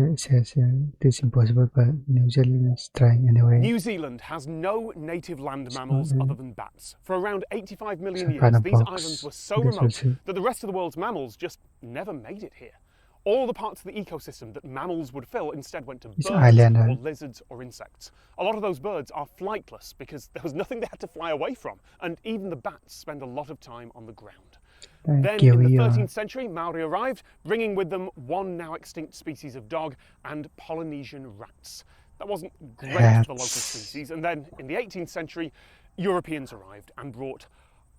It says it is impossible, but New Zealand is trying anyway. New Zealand has no native land mammals other than bats. For around 85 million kind years, of these box. islands were so This will remote see. that the rest of the world's mammals just never made it here. All the parts of the ecosystem that mammals would fill instead went to birds island, or lizards or insects. A lot of those birds are flightless because there was nothing they had to fly away from, and even the bats spend a lot of time on the ground. Then in the 13th century, Maori arrived, bringing with them one now extinct species of dog and Polynesian rats. That wasn't great for the local species. And then in the 18th century, Europeans arrived and brought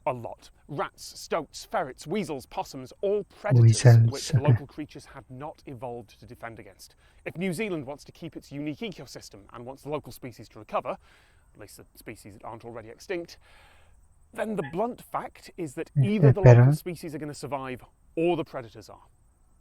a lot. Rats, stoats, ferrets, weasels, possums, all predators which local creatures had not evolved to defend against. If New Zealand wants to keep its unique ecosystem and wants the local species to recover, at least the species that aren't already extinct, then the blunt fact is that either the local species are going to survive or the predators are.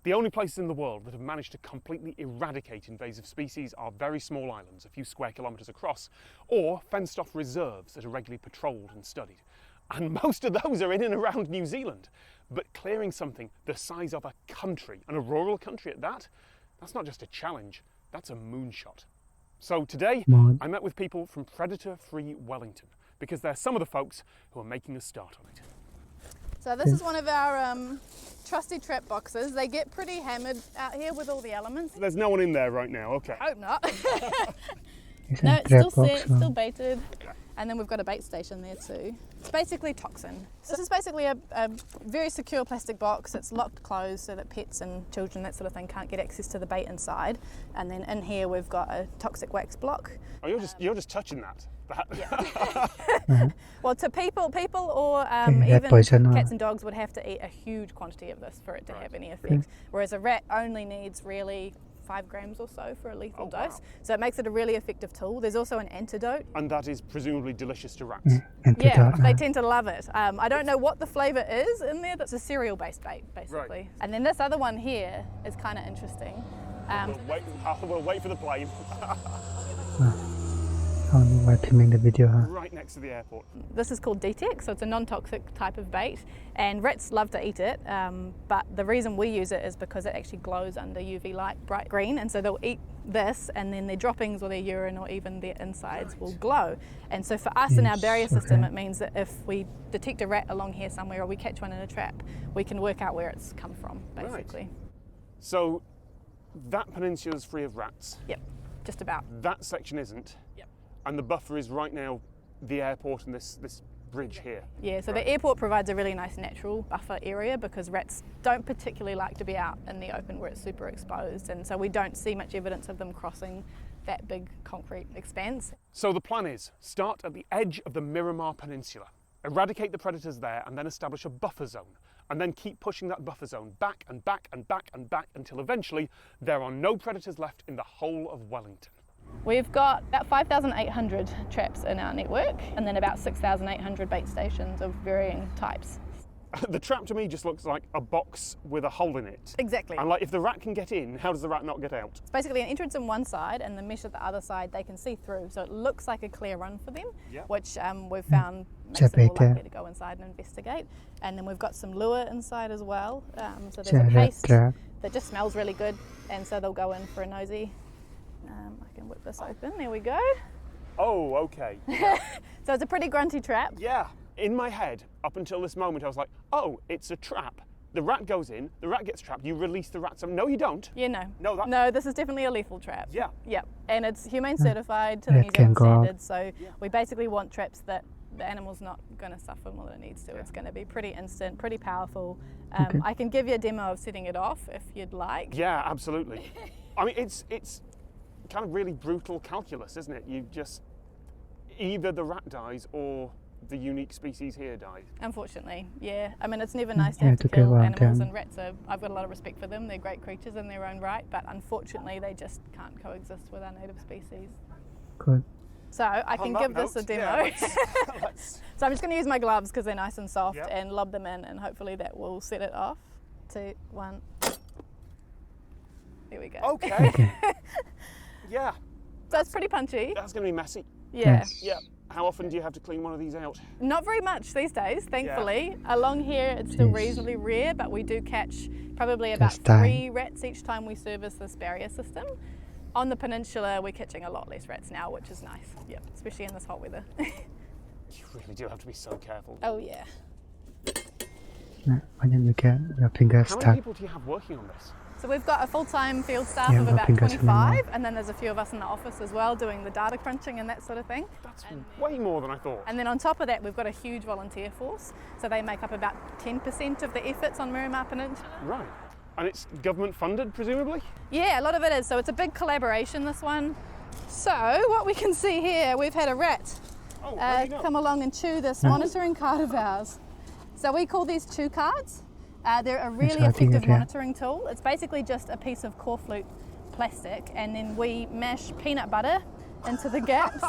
The only places in the world that have managed to completely eradicate invasive species are very small islands, a few square kilometres across, or fenced-off reserves that are regularly patrolled and studied. And most of those are in and around New Zealand. But clearing something the size of a country, and a rural country at that, that's not just a challenge, that's a moonshot. So today, I met with people from Predator-Free Wellington, because they're some of the folks who are making a start on it. So this is one of our trusty trap boxes. They get pretty hammered out here with all the elements. There's no one in there right now, okay. I hope not. No, it's still set, still baited. Okay. And then we've got a bait station there too. It's basically toxin. So this is basically a very secure plastic box. It's locked closed so that pets and children, that sort of thing, can't get access to the bait inside. And then in here we've got a toxic wax block. Oh, you're just touching that. Yeah. Well, to people or even cats and dogs would have to eat a huge quantity of this for it to have any effect. Whereas a rat only needs really 5 grams or so for a lethal dose. Wow. So it makes it a really effective tool. There's also an antidote. And that is presumably delicious to rats. Yeah, they tend to love it. I don't know what the flavour is in there. That's a cereal-based bait, basically. Right. And then this other one here is kind of interesting. We'll wait for the plane. We're filming the video, huh? Right next to the airport. This is called DTEC, so it's a non-toxic type of bait, and rats love to eat it, but the reason we use it is because it actually glows under UV light, bright green, and so they'll eat this and then their droppings or their urine or even their insides will glow. And so for us in our barrier system, it means that if we detect a rat along here somewhere or we catch one in a trap, we can work out where it's come from, basically. Right. So that peninsula is free of rats? Yep, just about. That section isn't? Yep. And the buffer is right now the airport and this bridge here? Yeah, so the airport provides a really nice natural buffer area because rats don't particularly like to be out in the open where it's super exposed, and so we don't see much evidence of them crossing that big concrete expanse. So the plan is, start at the edge of the Miramar Peninsula, eradicate the predators there and then establish a buffer zone, and then keep pushing that buffer zone back and back and back and back until eventually there are no predators left in the whole of Wellington. We've got about 5,800 traps in our network and then about 6,800 bait stations of varying types. The trap to me just looks like a box with a hole in it. Exactly. And like if the rat can get in, how does the rat not get out? It's basically an entrance on one side and the mesh at the other side they can see through, so it looks like a clear run for them, which we've found makes them more likely to go inside and investigate. And then we've got some lure inside as well, so there's a paste that just smells really good, and so they'll go in for a nosy. I can whip this open, there we go. Oh, okay. So it's a pretty grunty trap. Yeah, in my head, up until this moment, I was like, oh, it's a trap. The rat goes in, the rat gets trapped, you release the rat. So no, you don't. Yeah, no, this is definitely a lethal trap. Yeah. Yep, and it's humane certified to the New Zealand standards, so we basically want traps that the animal's not going to suffer more than it needs to. It's going to be pretty instant, pretty powerful. I can give you a demo of setting it off if you'd like. Yeah, absolutely. I mean, it's kind of really brutal calculus, isn't it? You just, either the rat dies or the unique species here dies. Unfortunately, yeah. I mean, it's never nice to have to kill animals, and rats I've got a lot of respect for them. They're great creatures in their own right, but unfortunately they just can't coexist with our native species. Good. So I can give this a demo. So I'm just going to use my gloves because they're nice and soft and lob them in, and hopefully that will set it off. 2, 1. There we go. Okay. Yeah. So it's pretty punchy. That's going to be messy. Yeah. Yeah. How often do you have to clean one of these out? Not very much these days, thankfully. Along here it's still Yes. reasonably rare, but we do catch probably about This time. 3 rats each time we service this barrier system. On the peninsula we're catching a lot less rats now, which is nice, yeah, especially in this hot weather. You really do have to be so careful. Oh yeah. When you get your fingers How many stuck, people do you have working on this? So we've got a full-time field staff Yeah, of my about fingers are 25, and then there's a few of us in the office as well doing the data crunching and that sort of thing. That's way more than I thought. And then on top of that, we've got a huge volunteer force. So they make up about 10% of the efforts on Miramar Peninsula. Right. And it's government funded, presumably? Yeah, a lot of it is. So it's a big collaboration, this one. So what we can see here, we've had a rat Oh, how do you know? come along and chew this monitoring card of ours. So we call these chew cards. They're a really how I think effective it, yeah. monitoring tool. It's basically just a piece of corflute plastic, and then we mash peanut butter into the gaps.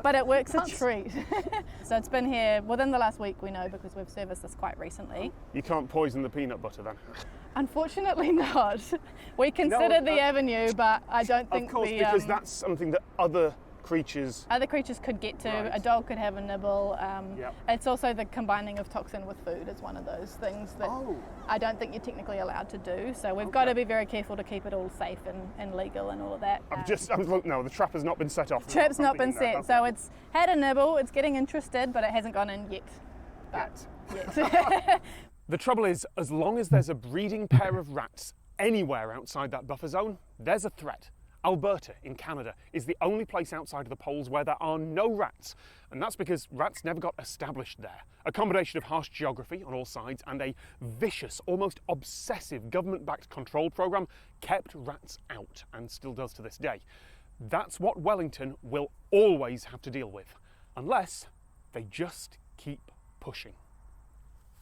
But it works a treat. So it's been here within the last week, we know, because we've serviced this quite recently. You can't poison the peanut butter then? Unfortunately not. We considered the avenue, but I don't think Of course, because that's something that other creatures... other creatures could get to. Right. A dog could have a nibble. Yep. It's also the combining of toxin with food is one of those things that Oh. I don't think you're technically allowed to do. So we've got to be very careful to keep it all safe and legal and all of that. No, the trap has not been set off. Trap's not been I'm thinking set, that. so it's had a nibble, it's getting interested, but it hasn't gone in yet. Yet. The trouble is, as long as there's a breeding pair of rats anywhere outside that buffer zone, there's a threat. Alberta in Canada is the only place outside of the poles where there are no rats, and that's because rats never got established there. A combination of harsh geography on all sides and a vicious, almost obsessive government-backed control program kept rats out, and still does to this day. That's what Wellington will always have to deal with, unless they just keep pushing.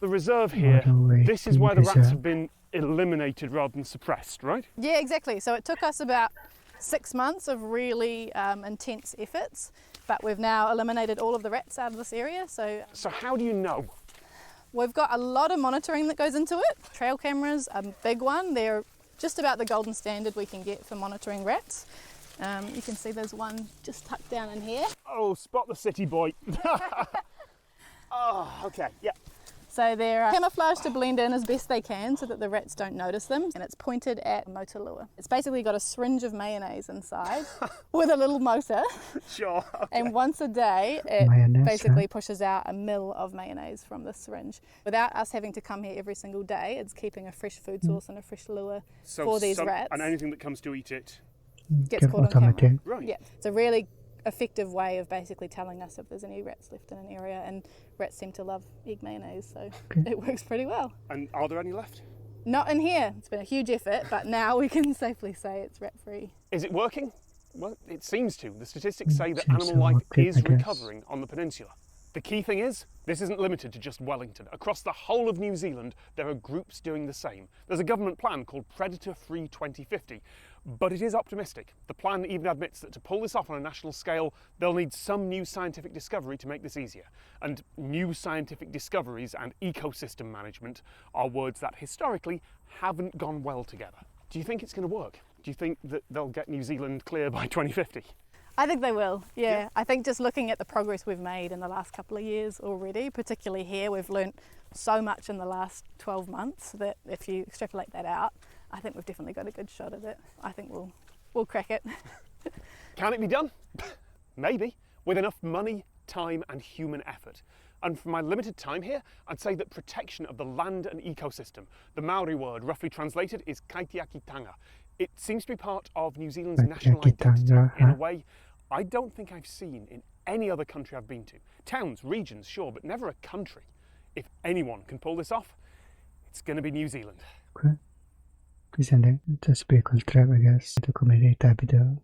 The reserve here, this is where the rats have been eliminated rather than suppressed, right? Yeah, exactly. So it took us about 6 months of really intense efforts, but we've now eliminated all of the rats out of this area. So how do you know? we've got a lot of monitoring that goes into it. Trail cameras, a big one. They're just about the golden standard we can get for monitoring rats. You can see there's one just tucked down in here. Oh, spot the city boy. Oh, okay, yeah. So they're camouflaged to blend in as best they can so that the rats don't notice them, and it's pointed at motor lure. It's basically got a syringe of mayonnaise inside with a little motor, Sure. Okay. and once a day it Mayonnaise, basically pushes out a mil of mayonnaise from this syringe. Without us having to come here every single day, it's keeping a fresh food source and a fresh lure for these rats. And anything that comes to eat it. Gets caught on camera. automatic. Right. Yeah, it's a really effective way of basically telling us if there's any rats left in an area, and rats seem to love egg mayonnaise, so it works pretty well. And are there any left? Not in here. It's been a huge effort, but now we can safely say it's rat-free. Is it working? Well, it seems to. The statistics say that Seems animal to life work, is I guess. recovering on the peninsula. The key thing is, this isn't limited to just Wellington. Across the whole of New Zealand, there are groups doing the same. There's a government plan called Predator Free 2050, but it is optimistic. The plan even admits that to pull this off on a national scale, they'll need some new scientific discovery to make this easier. And new scientific discoveries and ecosystem management are words that historically haven't gone well together. Do you think it's going to work? Do you think that they'll get New Zealand clear by 2050? I think they will, yeah. I think just looking at the progress we've made in the last couple of years already, particularly here, we've learnt so much in the last 12 months that if you extrapolate that out, I think we've definitely got a good shot at it. I think we'll crack it. Can it be done? Maybe, with enough money, time and human effort. And for my limited time here, I'd say that protection of the land and ecosystem, the Maori word roughly translated is kaitiakitanga. It seems to be part of New Zealand's national identity in a way I don't think I've seen in any other country I've been to. Towns, regions, sure, but never a country. If anyone can pull this off, it's going to be New Zealand. Okay. Quindi, just be col trap, I guess. To come in, video,